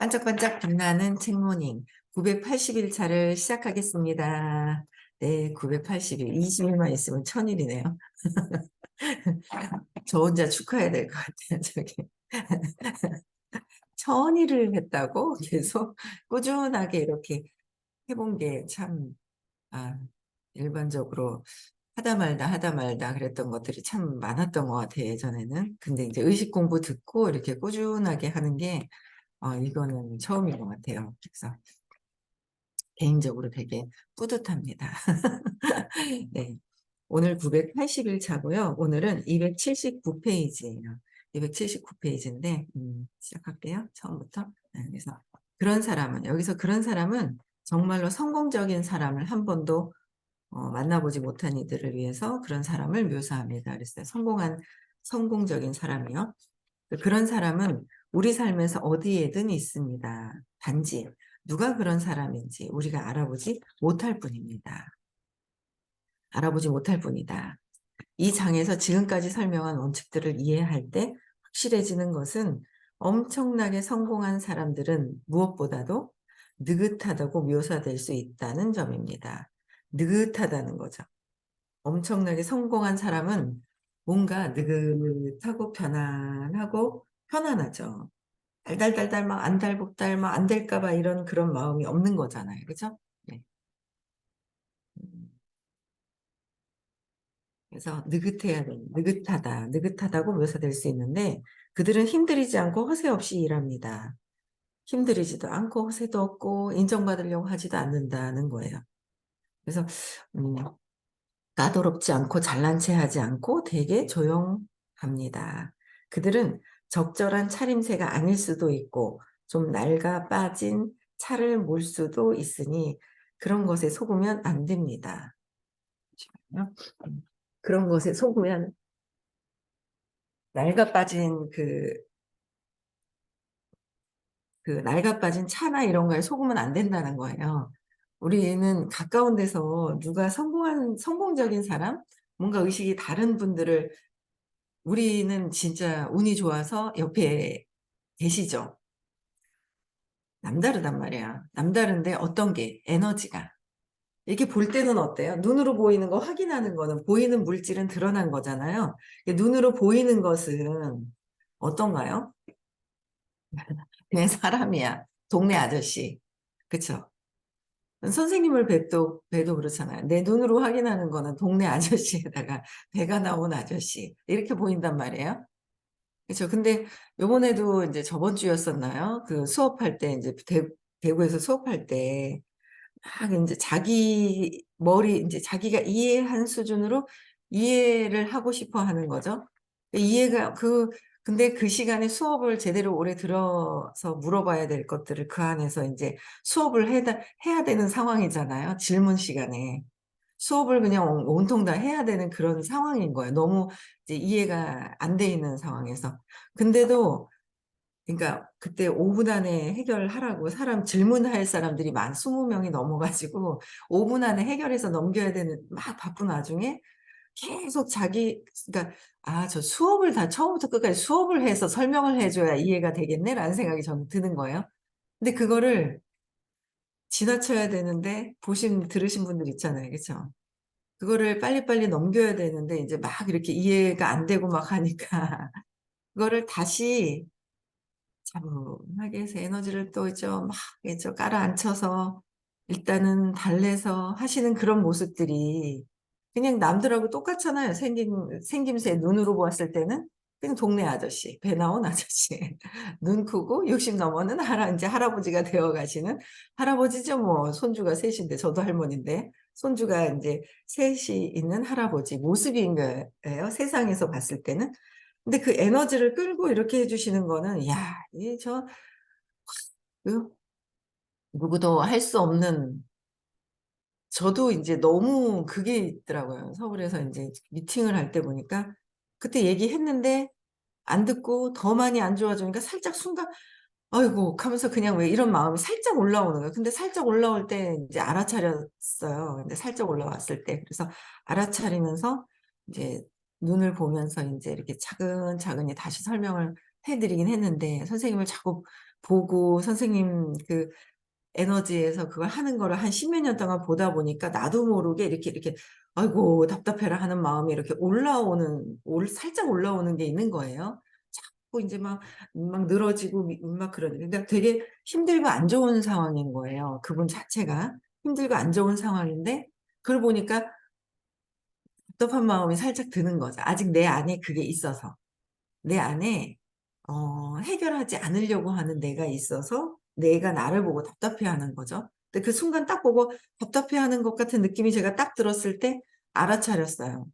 반짝반짝 빛나는 책모닝 980일 차를 시작하겠습니다. 네, 980일, 20일만 있으면 1000일이네요. 저 혼자 축하해야 될 것 같아요, 저기. 1000일을 했다고 계속 꾸준하게 이렇게 해본 게 참, 일반적으로 하다 말다 그랬던 것들이 참 많았던 것 같아요, 예전에는. 근데 이제 의식 공부 듣고 이렇게 꾸준하게 하는 게, 이거는 처음인 것 같아요. 그래서 개인적으로 되게 뿌듯합니다. 네. 오늘 980일 차고요. 오늘은 279페이지예요. 279페이지인데 시작할게요. 처음부터. 네, 그래서 여기서 그런 사람은 정말로 성공적인 사람을 한 번도 만나보지 못한 이들을 위해서 그런 사람을 묘사합니다. 그랬어요. 성공적인 사람이요. 그런 사람은 우리 삶에서 어디에든 있습니다. 단지 누가 그런 사람인지 우리가 알아보지 못할 뿐입니다. 알아보지 못할 뿐이다. 이 장에서 지금까지 설명한 원칙들을 이해할 때 확실해지는 것은 엄청나게 성공한 사람들은 무엇보다도 느긋하다고 묘사될 수 있다는 점입니다. 느긋하다는 거죠. 엄청나게 성공한 사람은 뭔가 느긋하고 편안하고 편안하죠. 달달달달 막 안달복달 막 안 될까 봐 이런 그런 마음이 없는 거잖아요. 그죠? 네. 음, 그래서 느긋하다고 묘사될 수 있는데 그들은 힘들이지 않고 허세 없이 일합니다. 힘들이지도 않고 허세도 없고 인정받으려고 하지도 않는다는 거예요. 그래서 음, 까다롭지 않고 잘난 체 하지 않고 되게 조용합니다. 그들은 적절한 차림새가 아닐 수도 있고 좀 낡아 빠진 차를 몰 수도 있으니 그런 것에 속으면 안 됩니다. 잠시만요. 그런 것에 속으면 낡아 빠진 그 낡아 빠진 차나 이런 거에 속으면 안 된다는 거예요. 우리는 가까운 데서 누가 성공적인 사람, 뭔가 의식이 다른 분들을 우리는 진짜 운이 좋아서 옆에 계시죠. 남다르단 말이야. 남다른데 어떤 게? 에너지가. 이렇게 볼 때는 어때요? 눈으로 보이는 거 확인하는 거는 보이는 물질은 드러난 거잖아요. 눈으로 보이는 것은 어떤가요? 그냥 사람이야. 동네 아저씨. 그쵸? 선생님을 봬도 그렇잖아요. 내 눈으로 확인하는 거는 동네 아저씨에다가 배가 나온 아저씨. 이렇게 보인단 말이에요. 그쵸. 근데 요번에도 이제 저번 주였었나요? 그 수업할 때 이제 대구에서 수업할 때 막 이제 자기 머리 이제 자기가 이해한 수준으로 이해를 하고 싶어 하는 거죠. 이해가 근데 그 시간에 수업을 제대로 오래 들어서 물어봐야 될 것들을 그 안에서 이제 수업을 해야 되는 상황이잖아요. 질문 시간에. 수업을 그냥 온통 다 해야 되는 그런 상황인 거예요. 너무 이제 이해가 안 돼 있는 상황에서. 근데도 그러니까 그때 5분 안에 해결하라고 질문할 사람들이 20명이 넘어 가지고 5분 안에 해결해서 넘겨야 되는 막 바쁜 와중에 계속 그러니까 '아 저 수업을 다 처음부터 끝까지 수업을 해서 설명을 해 줘야 이해가 되겠네.'라는 생각이 저는 드는 거예요. 근데 그거를 지나쳐야 되는데 들으신 분들 있잖아요. 그쵸? 그거를 빨리빨리 넘겨야 되는데 이제 막 이렇게 이해가 안 되고 막 하니까 그거를 다시 차분하게 해서 에너지를 또 좀 막 좀 깔아앉혀서 일단은 달래서 하시는 그런 모습들이 그냥 남들하고 똑같잖아요. 생김새 눈으로 보았을 때는 그냥 동네 아저씨, 배 나온 아저씨. 눈 크고 60 넘어는 인제 할아버지가 되어 가시는 할아버지죠 뭐. 손주가 셋 인데 저도 할머니인데 손주가 인제 셋이 있는 할아버지 모습인 거예요, 세상에서 봤을 때는. 근데 그 에너지를 끌고 이렇게 해 주시는 거는 야 이 그 누구도 할 수 없는 저도 인제 너무 그게 있더라고요. 서울에서 인제 미팅을 할 때 보니까 그때 얘기했는데 안 듣고 더 많이 안 좋아지니까 살짝 순간 '아이고.' 하면서 그냥 왜 이런 마음이 살짝 올라오는 거예요. 근데 살짝 올라올 때 인제 알아차렸어요. 근데 살짝 올라왔을 때. 그래서 알아차리면서 이제 눈을 보면서 인제 이렇게 차근차근히 다시 설명을 해드리긴 했는데 선생님을 자꾸 보고 선생님 그 에너지에서 그걸 하는 거를 한 십몇 년 동안 보다 보니까 나도 모르게 이렇게 아이고 답답해라 하는 마음이 이렇게 살짝 올라오는 게 있는 거예요. 자꾸 이제 막 늘어지고 막 그러는. 그러니까 되게 힘들고 안 좋은 상황인 거예요. 그분 자체가 힘들고 안 좋은 상황인데 그걸 보니까 답답한 마음이 살짝 드는 거죠. 아직 내 안에 그게 있어서. 내 안에 해결하지 않으려고 하는 내가 있어서 내가 나를 보고 답답해하는 거죠. 근데 그 순간 딱 보고 답답해하는 것 같은 느낌이 제가 딱 들었을 때 알아차렸어요.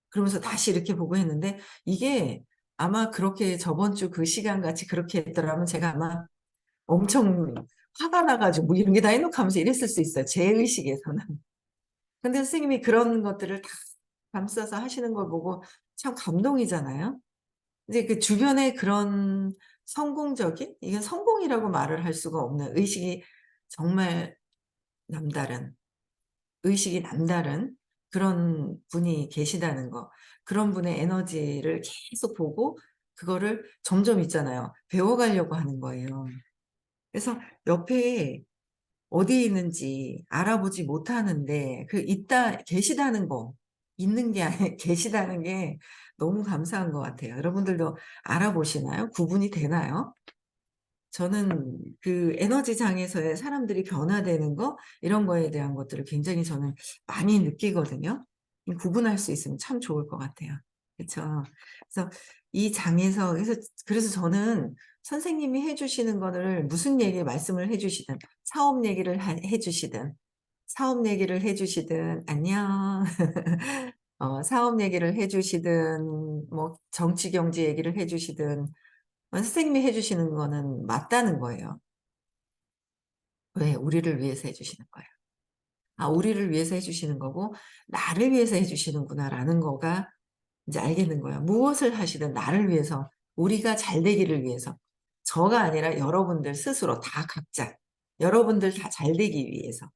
그러면서 다시 이렇게 보고 했는데 이게 아마 그렇게 저번 주 그 시간 같이 그렇게 했더라면 제가 아마 엄청 화가 나 가지고 뭐 이런 게 다 해놓고 하면서 이랬을 수 있어요. 제 의식에서는. 근데 선생님이 그런 것들을 다 감싸서 하시는 걸 보고 참 감동이잖아요. 이제 그 주변에 그런 이게 성공이라고 말을 할 수가 없는 정말 남다른, 의식이 남다른 그런 분이 계시다는 거. 그런 분의 에너지를 계속 보고 그거를 점점 있잖아요. 배워가려고 하는 거예요. 그래서 옆에 어디에 있는지 알아보지 못하는데 계시다는 거, 있는 게 아니라 계시다는 게 너무 감사한 것 같아요. 여러분들도 알아보시나요? 구분이 되나요? 저는 그 에너지 장에서의 사람들이 변화되는 거, 이런 거에 대한 것들을 굉장히 저는 많이 느끼거든요. 구분할 수 있으면 참 좋을 것 같아요. 그쵸? 그래서 이 장에서, 그래서 저는 선생님이 해주시는 거를 무슨 말씀을 해주시든, 사업 얘기를 해주시든, 안녕. 사업 얘기를 해주시든, 뭐, 정치, 경제 얘기를 해주시든, 선생님이 해주시는 거는 맞다는 거예요. 왜? 우리를 위해서 해주시는 거예요. 아, 우리를 위해서 해주시는 거고, 나를 위해서 해주시는구나라는 거가 이제 알겠는 거예요. 무엇을 하시든 나를 위해서, 우리가 잘 되기를 위해서. 저가 아니라 여러분들 스스로 다 각자, 여러분들 다 잘 되기 위해서.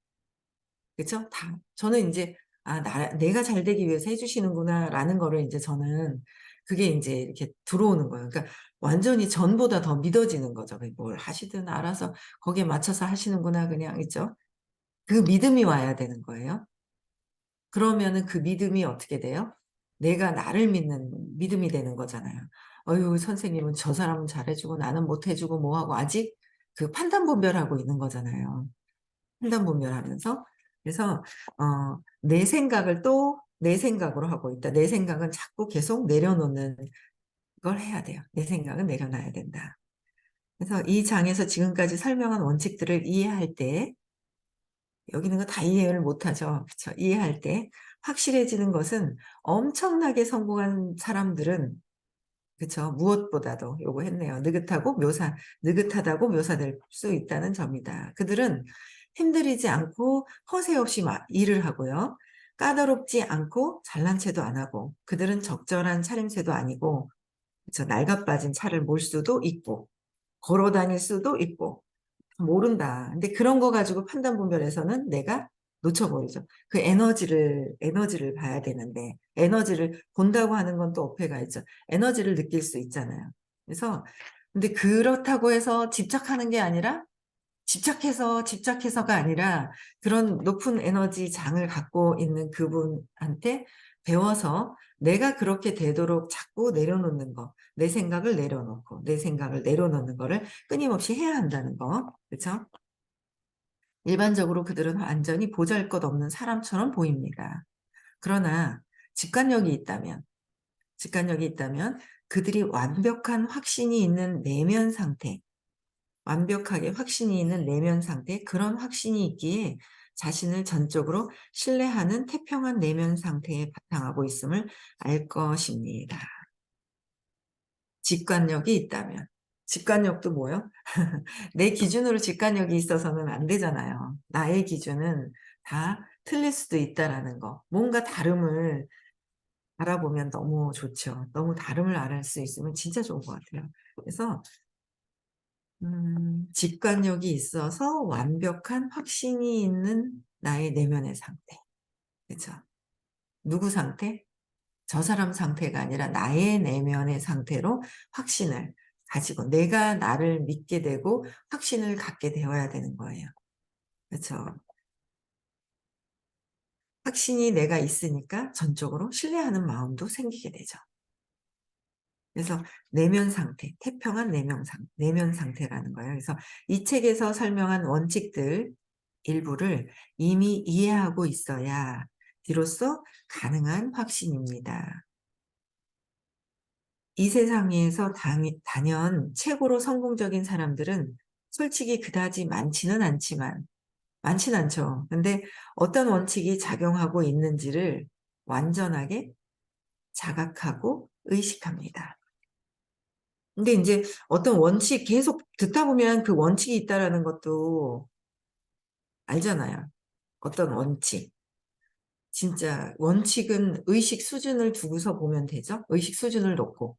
그쵸? 다. 저는 인제 '아 내가 잘 되기 위해서 해 주시는구나.'라는 거를 인제 저는 그게 인제 이렇게 들어오는 거예요. 그러니까 완전히 전보다 더 믿어지는 거죠. 뭘 하시든 알아서 거기에 맞춰서 하시는구나 그냥 있죠. 그 믿음이 와야 되는 거예요. 그러면은 그 믿음이 어떻게 돼요? 내가 나를 믿는 믿음이 되는 거잖아요. '어유 선생님은 저 사람은 잘해 주고 나는 못해 주고 뭐 하고.' 아직 그 판단 분별하고 있는 거잖아요. 판단분별하면서. 그래서 내 생각을 또 내 생각으로 하고 있다. 내 생각은 자꾸 계속 내려놓는 걸 해야 돼요. 내 생각은 내려놔야 된다. 그래서 이 장에서 지금까지 설명한 원칙들을 이해할 때 여기 있는 거 다 이해를 못하죠. 그쵸? 이해할 때 확실해지는 것은 엄청나게 성공한 사람들은 그쵸. 무엇보다도 요거 했네요. 느긋하다고 묘사될 수 있다는 점이다. 그들은 힘들이지 않고 허세 없이 일을 하고요. 까다롭지 않고 잘난 체도 안 하고 그들은 적절한 차림새도 아니고 그쵸. 낡아빠진 차를 몰 수도 있고 걸어 다닐 수도 있고 모른다. 근데 그런 거 가지고 판단 분별해서는 내가 놓쳐버리죠. 그 에너지를 봐야 되는데 에너지를 본다고 하는 건 또 어폐가 있죠. 에너지를 느낄 수 있잖아요. 그래서 근데 그렇다고 해서 집착하는 게 아니라 집착해서가 아니라 그런 높은 에너지 장을 갖고 있는 그분한테 배워서 내가 그렇게 되도록 자꾸 내려놓는 거. 내 생각을 내려놓고 내 생각을 내려놓는 거를 끊임없이 해야 한다는 거. 그쵸? 일반적으로 그들은 완전히 보잘것없는 사람처럼 보입니다. 그러나 직관력이 있다면 직관력이 있다면 그들이 완벽하게 확신이 있는 내면 상태, 그런 확신이 있기에 자신을 전적으로 신뢰하는 태평한 내면 상태에 바탕하고 있음을 알 것입니다. 직관력이 있다면. 직관력도 뭐요? 내 기준으로 직관력이 있어서는 안 되잖아요. 나의 기준은 다 틀릴 수도 있다라는 거. 뭔가 다름을 알아보면 너무 좋죠. 너무 다름을 알을 수 있으면 진짜 좋은 것 같아요. 그래서 직관력이 있어서 완벽한 확신이 있는 나의 내면의 상태. 그쵸? 누구 상태? 저 사람 상태가 아니라 나의 내면의 상태로 확신을. 가지고 내가 나를 믿게 되고 확신을 갖게 되어야 되는 거예요. 그렇죠. 확신이 내가 있으니까 전적으로 신뢰하는 마음도 생기게 되죠. 그래서 내면 상태, 태평한 내면 상태라는 거예요. 그래서 이 책에서 설명한 원칙들 일부를 이미 이해하고 있어야 비로소 가능한 확신입니다. 이 세상에서 단연 최고로 성공적인 사람들은 솔직히 그다지 많지는 않죠. 근데 어떤 원칙이 작용하고 있는지를 완전하게 자각하고 의식합니다. 근데 인제 어떤 원칙 계속 듣다 보면 그 원칙이 있다라는 것도 알잖아요. 어떤 원칙. 진짜 원칙은 의식 수준을 두고서 보면 되죠. 의식 수준을 놓고.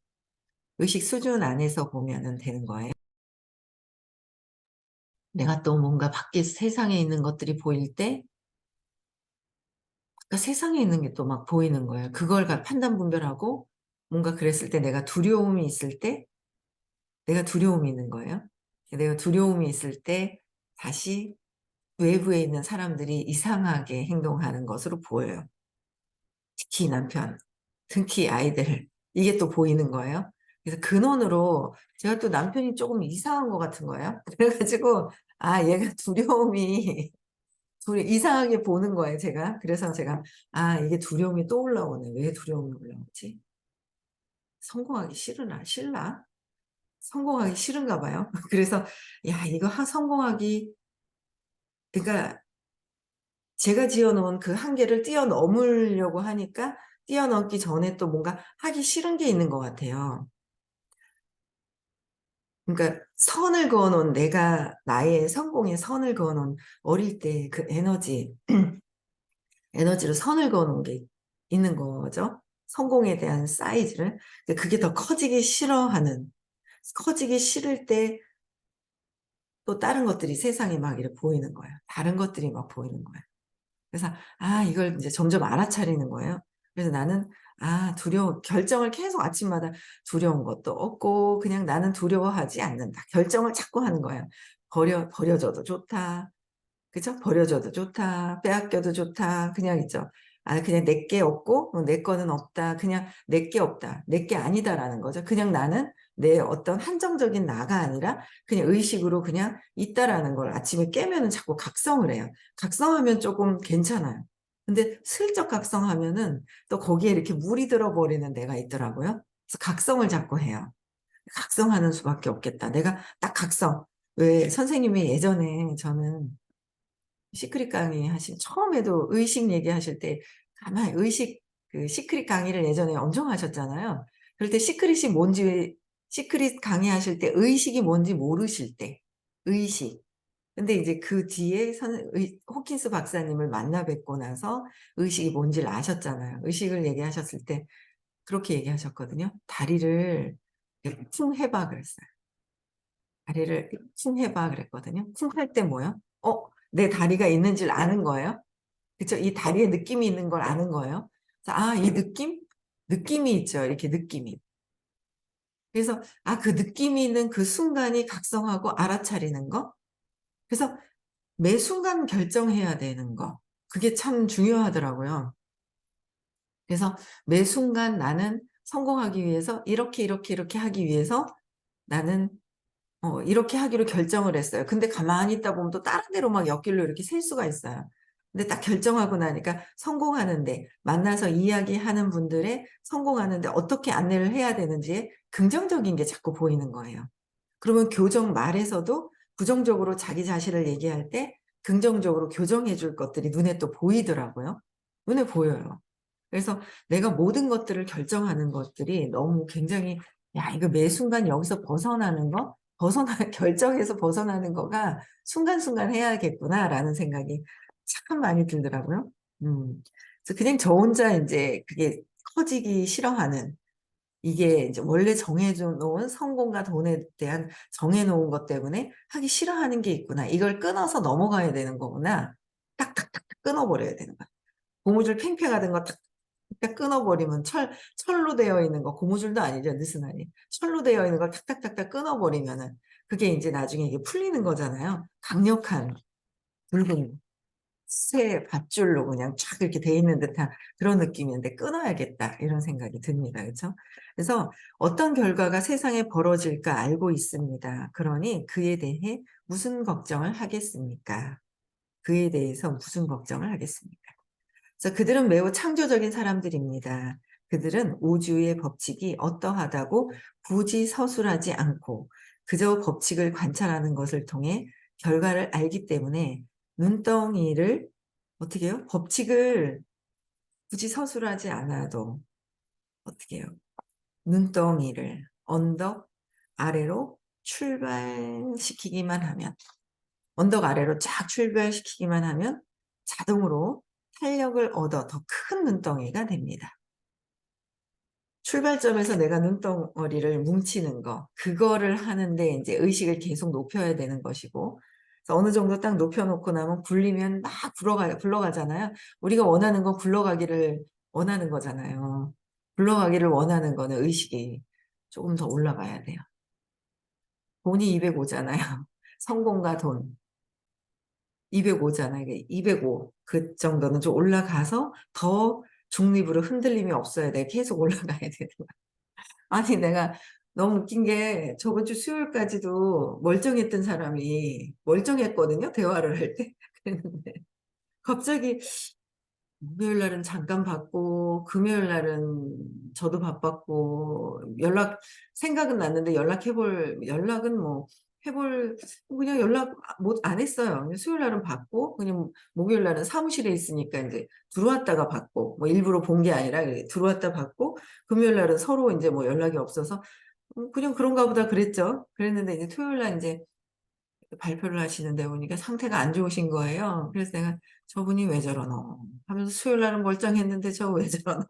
의식 수준 안에서 보면은 되는 거예요. 내가 또 뭔가 밖에 세상에 있는 것들이 보일 때 그러니까 세상에 있는 게 또 막 보이는 거예요. 그걸 판단 분별하고 뭔가 그랬을 때 내가 두려움이 있을 때 내가 두려움이 있는 거예요. 내가 두려움이 있을 때 다시 외부에 있는 사람들이 이상하게 행동하는 것으로 보여요. 특히 남편, 특히 아이들. 이게 또 보이는 거예요. 그래서 근원으로 제가 또 남편이 조금 이상한 것 같은 거예요. 그래 가지고 얘가 두려움이 이상하게 보는 거예요 제가. 그래서 제가 이게 두려움이 또 올라오네. 왜 두려움이 올라오지? 성공하기 싫나? 성공하기 싫은가 봐요. 그래서 이거 성공하기 그러니까 제가 지어 놓은 그 한계를 뛰어넘으려고 하니까 뛰어넘기 전에 또 뭔가 하기 싫은 게 있는 것 같아요. 그러니까 선을 그어 놓은 내가 나의 성공에 선을 그어 놓은 어릴 때 그 에너지로 선을 그어 놓은 게 있는 거죠. 성공에 대한 사이즈를. 근데 그게 더 커지기 싫을 때 또 다른 것들이 세상에 막 이렇게 보이는 거예요. 다른 것들이 막 보이는 거예요. 그래서 이걸 인제 점점 알아차리는 거예요. 그래서 나는 결정을 계속 아침마다 두려운 것도 없고 그냥 '나는 두려워하지 않는다.' 결정을 자꾸 하는 거예요. 버려져도 좋다. 그죠? 버려져도 좋다. 빼앗겨도 좋다. 그냥 있죠. 그냥 내 게 없고 내 거는 없다. 그냥 '내 게 없다. 내 게 아니다.'라는 거죠. 그냥 나는 내 어떤 한정적인 나가 아니라 그냥 의식으로 그냥 있다라는 걸 아침에 깨면은 자꾸 각성을 해요. 각성하면 쪼금 괜찮아요. 근데 슬쩍 각성하면은 또 거기에 이렇게 물이 들어 버리는 데가 있더라고요. 그래서 각성을 자꾸 해요. '각성하는 수밖에 없겠다.' 내가 딱 각성. 왜 선생님이 예전에 저는 시크릿 강의 처음에도 의식 얘기하실 때 가만히 시크릿 강의를 예전에 엄청 하셨잖아요. 그럴 때 시크릿 강의하실 때 의식이 뭔지 모르실 때 의식. 근데 이제 그 뒤에 호킨스 박사님을 만나 뵙고 나서 의식이 뭔지를 아셨잖아요. 의식을 얘기하셨을 때 그렇게 얘기하셨거든요. "다리를 이렇게 쿵 해 봐." 그랬어요. "다리를 쿵 해 봐." 그랬거든요. 쿵 할 때 뭐예요? 내 다리가 있는 줄 아는 거예요. 그쵸. 이 다리에 느낌이 있는 걸 아는 거예요. 그래서 이 느낌? 느낌이 있죠, 이렇게 느낌이. 그래서 그 느낌이 있는 그 순간이 각성하고 알아차리는 거. 그래서 매 순간 결정해야 되는 거. 그게 참 중요하더라고요. 그래서 매 순간 나는 성공하기 위해서 이렇게 하기 위해서 나는 이렇게 하기로 결정을 했어요. 근데 가만히 있다 보면 또 다른 데로 막 옆길로 이렇게 셀 수가 있어요. 근데 딱 결정하고 나니까 성공하는데 만나서 이야기하는 분들의 성공하는데 어떻게 안내를 해야 되는지에 긍정적인 게 자꾸 보이는 거예요. 그러면 교정 말에서도 부정적으로 자기 자신을 얘기할 때 긍정적으로 교정해 줄 것들이 눈에 또 보이더라고요. 눈에 보여요. 그래서 내가 모든 것들을 결정하는 것들이 너무 굉장히 '야 이거 매 순간 여기서 벗어나는 거 결정해서 벗어나는 거가 순간순간 해야겠구나.'라는 생각이 참 많이 들더라고요. 음. 그래서 그냥 저 혼자 인제 그게 커지기 싫어하는 이게 이제 원래 정해져 놓은 성공과 돈에 대한 정해 놓은 것 때문에 '하기 싫어하는 게 있구나. 이걸 끊어서 넘어가야 되는 거구나.' 딱딱딱딱 끊어 버려야 되는 거야. 고무줄 팽팽하던 거 탁 딱 끊어버리면 철로 되어 있는 거, 고무줄도 아니죠, 느슨하니. 철로 되어 있는 걸 탁탁탁탁 끊어버리면은 그게 이제 나중에 이게 풀리는 거잖아요. 강력한 붉은 새 밧줄로 그냥 쫙 이렇게 돼 있는 듯한 그런 느낌인데 끊어야겠다 이런 생각이 듭니다. 그렇죠? 그래서 어떤 결과가 세상에 벌어질까 알고 있습니다. 그러니 그에 대해 무슨 걱정을 하겠습니까? 그에 대해서 무슨 걱정을 하겠습니까? 그래서 그들은 매우 창조적인 사람들입니다. 그들은 우주의 법칙이 어떠하다고 굳이 서술하지 않고 그저 법칙을 관찰하는 것을 통해 결과를 알기 때문에 눈덩이를 어떻게 해요? 법칙을 굳이 서술하지 않아도 어떻게 해요? 눈덩이를 언덕 아래로 출발시키기만 하면 언덕 아래로 쫙 출발시키기만 하면 자동으로 탄력을 얻어 더 큰 눈덩이가 됩니다. 출발점에서 내가 눈덩어리를 뭉치는 거, 그거를 하는데 이제 의식을 계속 높여야 되는 것이고, 그래서 어느 정도 딱 높여놓고 나면 굴리면 막 굴러가잖아요. 우리가 원하는 건 굴러가기를 원하는 거잖아요. 굴러가기를 원하는 거는 의식이 조금 더 올라가야 돼요. 돈이 205잖아요. 성공과 돈. 205잖아요. 205. 그 정도는 좀 올라가서 더 중립으로 흔들림이 없어야 돼. 계속 올라가야 되는 거야. 아니, 내가 너무 웃긴 게 저번 주 수요일까지도 멀쩡했던 사람이 멀쩡했거든요. 대화를 할 때. 그랬는데 갑자기 목요일 날은 잠깐 받고 금요일 날은 저도 바빴고 생각은 났는데 연락은 뭐 해볼 그냥 연락 못 안 했어요. 그냥 수요일 날은 받고 그냥 목요일 날은 사무실에 있으니까 이제 들어왔다가 받고 뭐 일부러 본 게 아니라 들어왔다 받고 금요일 날은 서로 이제 뭐 연락이 없어서 그냥 그런가 보다 그랬죠. 그랬는데 이제 토요일 날 이제 발표를 하시는데 보니까 상태가 안 좋으신 거예요. 그래서 내가 저분이 왜 저러노 하면서 수요일 날은 멀쩡했는데 저 왜 저러노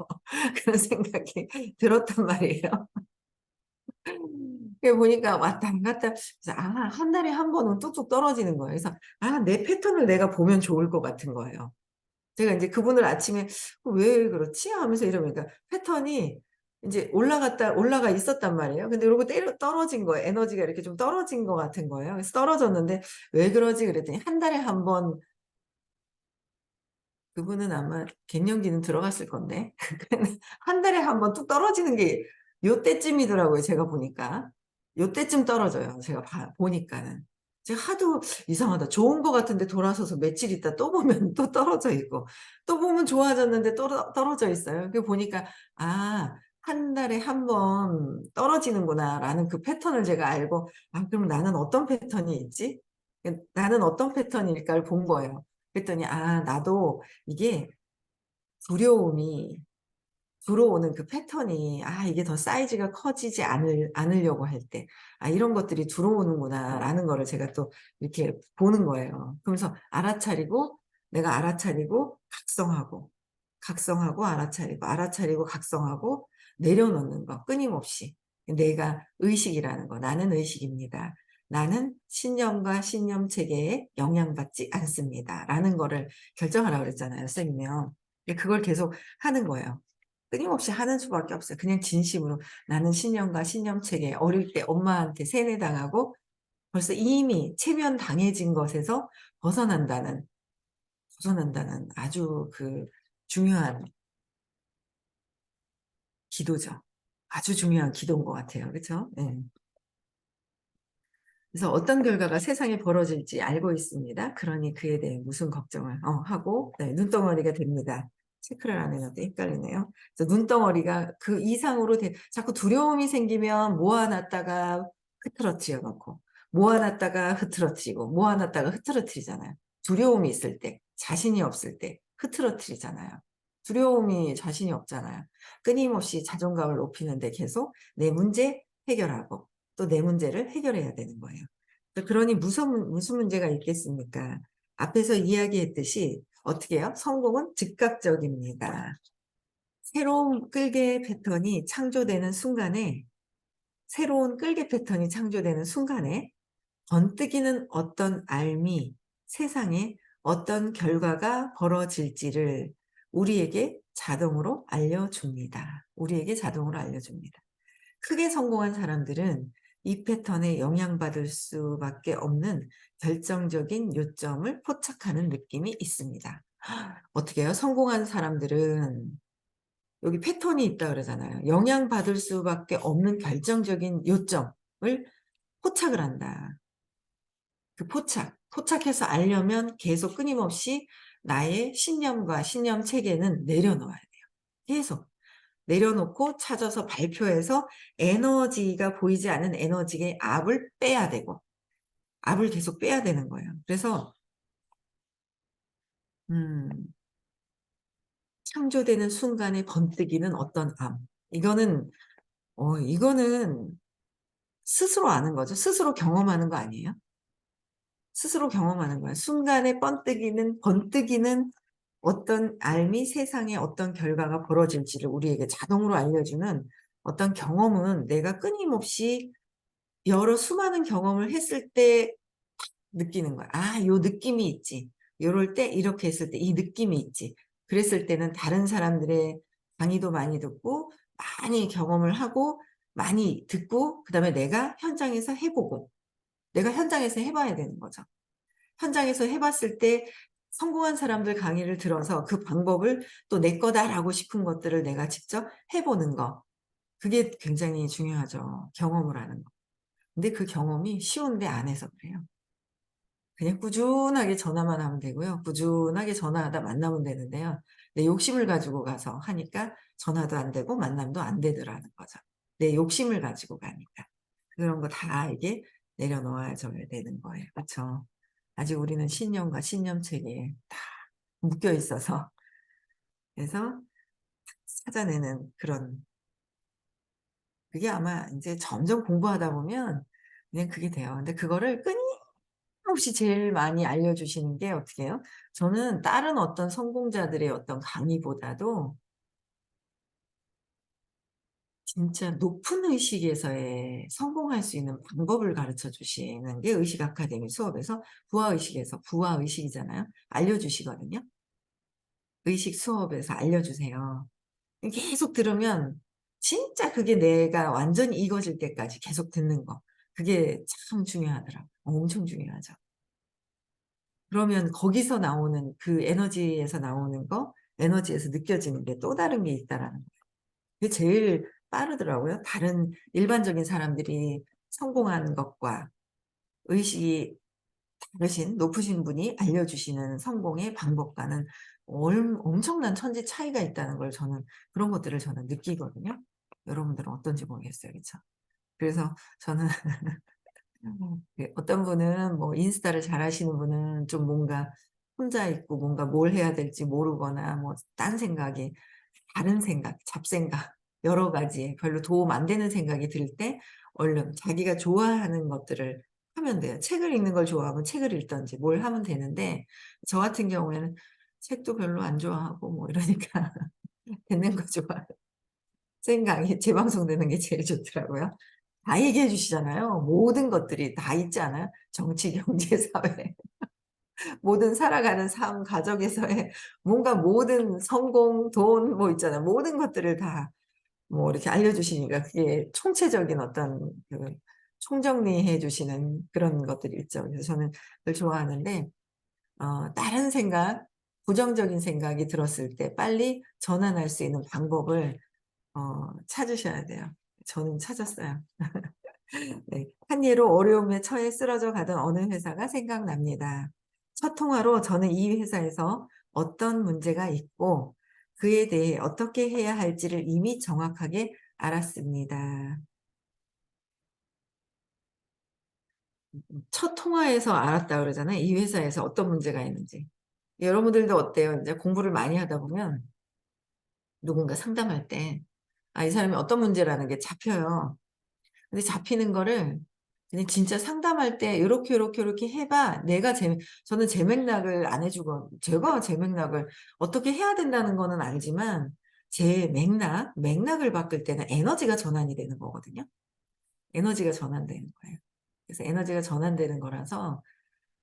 그런 생각이 들었단 말이에요. 그래 보니까 왔다 갔다 그래서 한 달에 한 번은 뚝뚝 떨어지는 거예요. 그래서 내 패턴을 내가 보면 좋을 것 같은 거예요. 제가 이제 그분을 아침에 왜 그렇지? 하면서 이러니까 패턴이 이제 올라가 있었단 말이에요. 근데 그러고 떨어진 거예요. 에너지가 이렇게 좀 떨어진 것 같은 거예요. 그래서 떨어졌는데 왜 그러지? 그랬더니 한 달에 한 번, 그분은 아마 갱년기는 들어갔을 건데, 한 달에 한 번 뚝 떨어지는 게 요때쯤이더라고요. 제가 보니까. 요때쯤 떨어져요. 제가 보니까는. 제가 하도 이상하다. 좋은 거 같은데 돌아서서 며칠 있다 또 보면 또 떨어져 있고, 또 보면 좋아졌는데 떨어져 있어요. 그 보니까, 한 달에 한 번 떨어지는구나. 라는 그 패턴을 제가 알고, 그럼 나는 어떤 패턴이 있지? 나는 어떤 패턴일까를 본 거예요. 그랬더니, 나도 이게 두려움이 들어오는 그 패턴이 이게 더 사이즈가 커지지 않으려고 할 때 이런 것들이 들어오는구나라는 거를 제가 또 이렇게 보는 거예요. 그러면서 내가 알아차리고 각성하고 알아차리고 각성하고 내려놓는 거 끊임없이 내가 의식이라는 거 나는 의식입니다. 나는 신념과 신념 체계에 영향받지 않습니다. 라는 거를 결정하라고 그랬잖아요, 선생님이요. 그걸 계속 하는 거예요. 끊임없이 하는 수밖에 없어요. 그냥 진심으로 나는 신념과 신념체계 어릴 때 엄마한테 세뇌당하고 벌써 이미 체면당해진 것에서 벗어난다는 아주 그 중요한 기도죠. 아주 중요한 기도인 것 같아요. 그렇죠? 네. 그래서 어떤 결과가 세상에 벌어질지 알고 있습니다. 그러니 그에 대해 무슨 걱정을 하고 눈덩어리가 됩니다. 체크를 안 해놔도 헷갈리네요. 그래서 눈덩어리가 그 이상으로 자꾸 두려움이 생기면 모아놨다가 흐트러뜨려 놓고 모아놨다가 흐트러뜨리고 모아놨다가 흐트러뜨리잖아요. 두려움이 있을 때, 자신이 없을 때 흐트러뜨리잖아요. 두려움이 자신이 없잖아요. 끊임없이 자존감을 높이는데 계속 내 문제 해결하고 또 내 문제를 해결해야 되는 거예요. 그러니 무슨 문제가 있겠습니까? 앞에서 이야기했듯이 어떻게 해요? 성공은 즉각적입니다. 새로운 끌개 패턴이 창조되는 순간에 번뜩이는 어떤 알미, 세상에 어떤 결과가 벌어질지를 우리에게 자동으로 알려줍니다. 우리에게 자동으로 알려줍니다. 크게 성공한 사람들은 이 패턴에 영향받을 수밖에 없는 결정적인 요점을 포착하는 느낌이 있습니다. 어떻게 해요? 성공한 사람들은 여기 패턴이 있다 그러잖아요. 영향받을 수밖에 없는 결정적인 요점을 포착을 한다. 그 포착해서 알려면 계속 끊임없이 나의 신념과 신념 체계는 내려놓아야 돼요. 계속 내려놓고 찾아서 발표해서 에너지가 보이지 않는 에너지의 압을 빼야 되고, 압을 계속 빼야 되는 거예요. 그래서 창조되는 순간에 번뜩이는 어떤 암. 이거는 스스로 아는 거죠. 스스로 경험하는 거 아니에요? 스스로 경험하는 거야. 순간에 번뜩이는 어떤 알미 세상에 어떤 결과가 벌어질지를 우리에게 자동으로 알려주는 어떤 경험은 내가 끊임없이 여러 수많은 경험을 했을 때 느끼는 거야. 아, 요 느낌이 있지. 요럴 때 이렇게 했을 때 이 느낌이 있지. 그랬을 때는 다른 사람들의 강의도 많이 듣고 많이 경험을 하고 많이 듣고 그다음에 내가 현장에서 해보고 내가 현장에서 해봐야 되는 거죠. 현장에서 해봤을 때 성공한 사람들 강의를 들어서 그 방법을 또 내 거다라고 싶은 것들을 내가 직접 해보는 거. 그게 굉장히 중요하죠. 경험을 하는 거. 근데 그 경험이 쉬운데 안 해서 그래요. 그냥 꾸준하게 전화만 하면 되고요. 꾸준하게 전화하다 만나면 되는데요. 내 욕심을 가지고 가서 하니까 전화도 안 되고 만남도 안 되더라는 거죠. 내 욕심을 가지고 가니까. 그런 거 다 이게 내려놓아야 되는 거예요. 그렇죠? 아직 우리는 신념과 신념체계에 다 묶여 있어서 그래서 찾아내는 그런 그게 아마 이제 점점 공부하다 보면 그냥 그게 돼요. 근데 그거를 끊임없이 제일 많이 알려주시는 게 어떻게 해요? 저는 다른 어떤 성공자들의 어떤 강의보다도 진짜 높은 의식에서의 성공할 수 있는 방법을 가르쳐 주시는 게 의식 아카데미 수업에서 부화의식이잖아요. 알려주시거든요. 의식 수업에서 알려주세요. 계속 들으면 진짜 그게 내가 완전히 익어질 때까지 계속 듣는 거. 그게 참 중요하더라고요. 엄청 중요하죠. 그러면 거기서 나오는 그 에너지에서 나오는 거, 에너지에서 느껴지는 게 또 다른 게 있다라는 거예요. 그게 제일 빠르더라고요. 다른 일반적인 사람들이 성공하는 것과 의식이 다르신 높으신 분이 알려주시는 성공의 방법과는 엄청난 천지 차이가 있다는 걸 저는 그런 것들을 저는 느끼거든요. 여러분들은 어떤지 모르겠어요. 그쵸? 그래서 저는 어떤 분은 뭐 인스타를 잘 하시는 분은 좀 뭔가 혼자 있고 뭔가 뭘 해야 될지 모르거나 뭐 딴 생각이 다른 생각, 잡생각 여러 가지 별로 도움 안 되는 생각이 들 때 얼른 자기가 좋아하는 것들을 하면 돼요. 책을 읽는 걸 좋아하면 책을 읽든지 뭘 하면 되는데 저 같은 경우에는 책도 별로 안 좋아하고 뭐 이러니까 듣는 거 좋아해요. 생각이 재방송되는 게 제일 좋더라고요. 다 얘기해 주시잖아요. 모든 것들이 다 있지 않아요? 정치, 경제, 사회. 모든 살아가는 삶, 가정에서의 뭔가 모든 성공, 돈 뭐 있잖아요. 모든 것들을 다 뭐 이렇게 알려주시니까 그게 총체적인 어떤 그 총정리해 주시는 그런 것들이 있죠. 그래서 저는 그걸 좋아하는데 다른 생각, 부정적인 생각이 들었을 때 빨리 전환할 수 있는 방법을 찾으셔야 돼요. 저는 찾았어요. 네. 한 예로 어려움에 처해 쓰러져 가던 어느 회사가 생각납니다. 첫 통화로 저는 이 회사에서 어떤 문제가 있고 그에 대해 어떻게 해야 할지를 이미 정확하게 알았습니다. 첫 통화에서 알았다 그러잖아요. 이 회사에서 어떤 문제가 있는지. 여러분들도 어때요? 이제 공부를 많이 하다 보면 누군가 상담할 때 이 사람이 어떤 문제라는 게 잡혀요. 근데 잡히는 거를 그냥 진짜 상담할 때 요렇게 해 봐. 저는 제 맥락을 안 해 주고 제가 제 맥락을 어떻게 해야 된다는 거는 알지만 제 맥락을 바꿀 때는 에너지가 전환이 되는 거거든요. 에너지가 전환되는 거예요. 그래서 에너지가 전환되는 거라서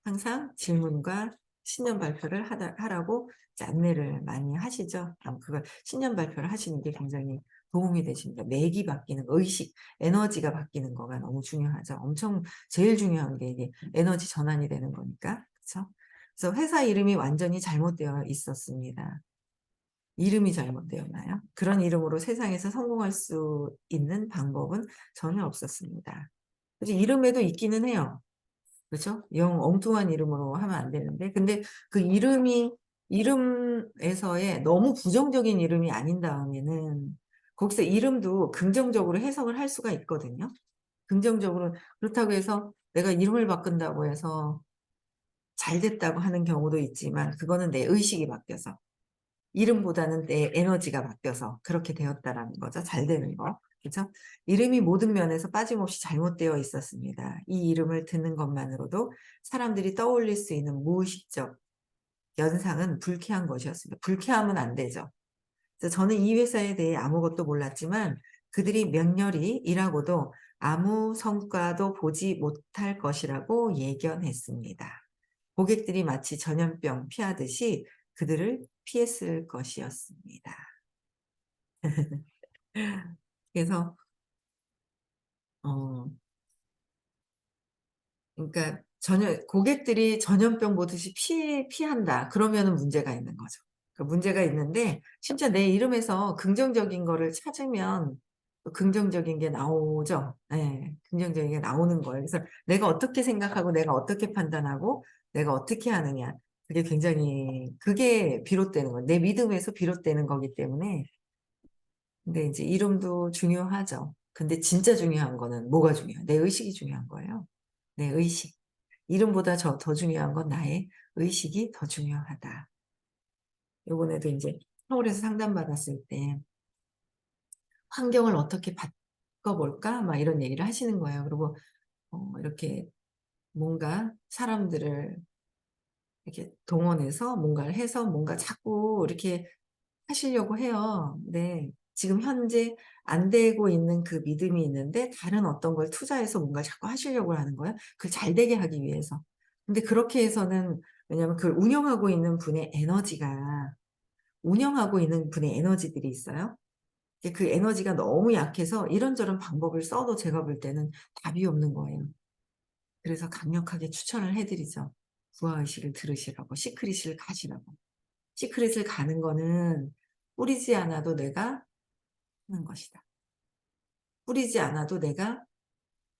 항상 질문과 신년 발표를 하라고 이제 안내를 많이 하시죠. 그걸 신년 발표를 하시는 게 굉장히 도움이 되십니다. 맥이 바뀌는 거, 의식, 에너지가 바뀌는 거가 너무 중요하죠. 엄청 제일 중요한 게 이게 에너지 전환이 되는 거니까. 그렇죠? 그래서 회사 이름이 완전히 잘못되어 있었습니다. 이름이 잘못되었나요? 그런 이름으로 세상에서 성공할 수 있는 방법은 전혀 없었습니다. 그래서 이름에도 있기는 해요. 그죠? 영 엉뚱한 이름으로 하면 안 되는데. 근데 그 이름에서의 너무 부정적인 이름이 아닌 다음에는 거기서 이름도 긍정적으로 해석을 할 수가 있거든요. 긍정적으로, 그렇다고 해서 내가 이름을 바꾼다고 해서 잘 됐다고 하는 경우도 있지만, 그거는 내 의식이 바뀌어서. 이름보다는 내 에너지가 바뀌어서 그렇게 되었다라는 거죠. 잘 되는 거. 그죠? 이름이 모든 면에서 빠짐없이 잘못되어 있었습니다. 이 이름을 듣는 것만으로도 사람들이 떠올릴 수 있는 무의식적 연상은 불쾌한 것이었습니다. 불쾌하면 안 되죠. 그래서 저는 이 회사에 대해 아무것도 몰랐지만 그들이 맹렬히 일하고도 아무 성과도 보지 못할 것이라고 예견했습니다. 고객들이 마치 전염병 피하듯이 그들을 피했을 것이었습니다. 그래서 어 그러니까 고객들이 전염병 보듯이 피한다. 그러면은 문제가 있는 거죠. 그 문제가 있는데 진짜 내 이름에서 긍정적인 거를 찾으면 또 긍정적인 게 나오죠. 예. 긍정적인 게 나오는 거예요. 그래서 내가 어떻게 생각하고 내가 어떻게 판단하고 내가 어떻게 하느냐. 그게 굉장히 그게 비롯되는 거예요. 내 믿음에서 비롯되는 거기 때문에. 근데 이제 이름도 중요하죠. 근데 진짜 중요한 거는 뭐가 중요해요? 내 의식이 중요한 거예요. 내 의식. 이름보다 더 중요한 건 나의 의식이 더 중요하다. 요번에도 인제 서울에서 상담받았을 때 "환경을 어떻게 바꿔 볼까?" 막 이런 얘기를 하시는 거예요. 그리고 이렇게 뭔가 사람들을 이렇게 동원해서 뭔가를 해서 뭔가 자꾸 이렇게 하시려고 해요. 네. 지금 현재 안 되고 있는 그 믿음이 있는데 다른 어떤 걸 투자해서 뭔가를 자꾸 하시려고 하는 거예요. 그걸 잘 되게 하기 위해서. 근데 그렇게 해서는 왜냐하면 그걸 운영하고 있는 분의 에너지들이 있어요. 이제 그 에너지가 너무 약해서 이런저런 방법을 써도 제가 볼 때는 답이 없는 거예요. 그래서 강력하게 추천을 해 드리죠. 부하의식을 들으시라고 시크릿을 가시라고. 시크릿을 가는 거는 뿌리지 않아도 내가 하는 것이다. 뿌리지 않아도 내가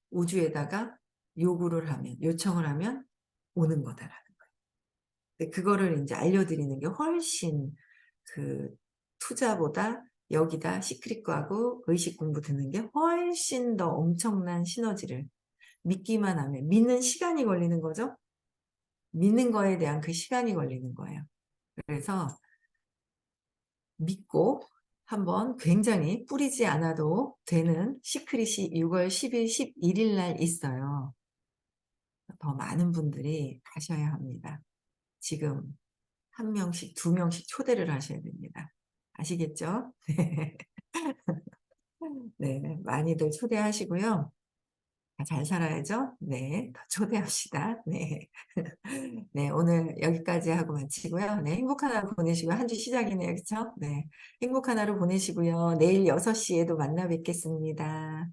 우주에다가 요청을 하면 오는 거다라는 거예요. 근데 그거를 인제 알려드리는 게 훨씬 그 투자보다 여기다 시크릿하고 의식 공부 듣는 게 훨씬 더 엄청난 시너지를 믿기만 하면 믿는 시간이 걸리는 거죠. 믿는 거에 대한 그 시간이 걸리는 거예요. 그래서 믿고 한번 굉장히 뿌리지 않아도 되는 시크릿이 6월 10일, 11일 날 있어요. 더 많은 분들이 가셔야 합니다. 지금 1 명씩 2 명씩 초대를 하셔야 됩니다. 아시겠죠? 네. 많이들 초대하시고요. 다 잘 살아야죠. 네. 더 초대합시다. 네. 네. 오늘 여기까지 하고 마치고요. 네. 행복한 하루 보내시고요. 한 주 시작이네요. 그쵸? 네. 행복한 하루 보내시고요. 내일 6 시에도 만나 뵙겠습니다.